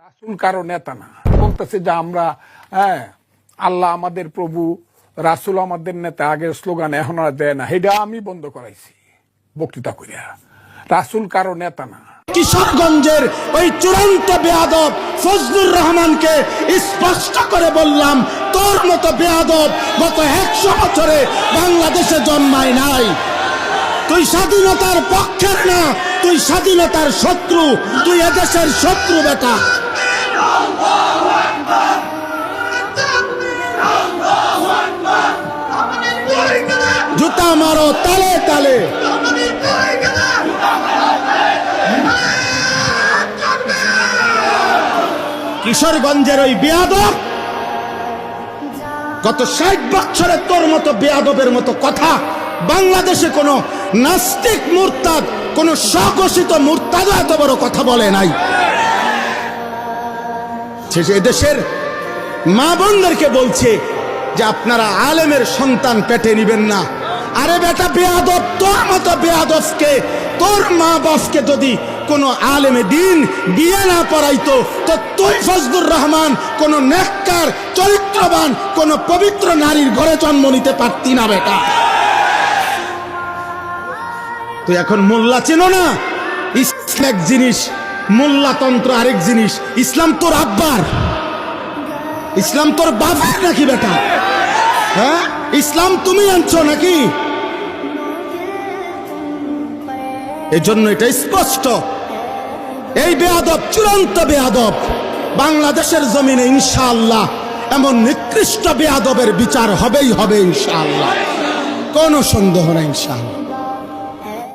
রাসূল কারো নেতা না, বলতেছে যে আমরা আল্লাহ আমাদের প্রভু, রাসূল আমাদের নেতা। আগের স্লোগান এখন আর দেয় না, এটা আমি বন্ধ করাইছি বক্তৃতা করিয়া। রাসূল কারো নেতা না। কিশোরগঞ্জের ওই চূড়ান্ত বেয়াদব ফজলুর রহমানকে স্পষ্ট করে বললাম, তোর মতো বেয়াদব গত 100 বছরে বাংলাদেশে জন্মায় নাই। তুই স্বাধীনতার পক্ষের না, তুই স্বাধীনতার শত্রু, তুই এদেশের শত্রু বেটা। জুতা মারো তালে তালে। কিশোরগঞ্জের ওই বেয়াদব গত 60 বছরে তোর মতো বেয়াদবের মতো কথা বাংলাদেশে কোন নাস্তিক মুরতাদ, কোন স্বঘোষিত মুরতাদ এত বড় কথা বলে নাই। দেশের মা বোনদেরকে বলছে যে আপনারা আলেমের সন্তান পেটে নিবেন না। আরে বেটা বেয়াদব, তোর মতো বেয়াদবকে, তোর মা বাপকে যদি কোন আলেমে দিন বিয়ে না পড়াইতো, তো তুই ফজলুর রহমান কোন নেককার চরিত্রবান কোন পবিত্র নারীর ঘরে জন্ম নিতে পারতি না বেটা। তুই এখন মোল্লা চেনো না? ইসলাম এক জিনিস, মোল্লাতন্ত্র আরেক জিনিস। ইসলাম তোর আব্বার, ইসলাম তোর বাবার নাকি বেটা? হ্যাঁ, ইসলাম তুমি আনছো নাকি? এজন্য এটা স্পষ্ট, এই বেয়াদব চূড়ান্ত বেয়াদব। বাংলাদেশের জমিনে ইনশাআল্লাহ এমন নিকৃষ্ট বেয়াদবের বিচার হবেই হবে ইনশাআল্লাহ, কোনো সন্দেহ নেই ইনশাআল্লাহ।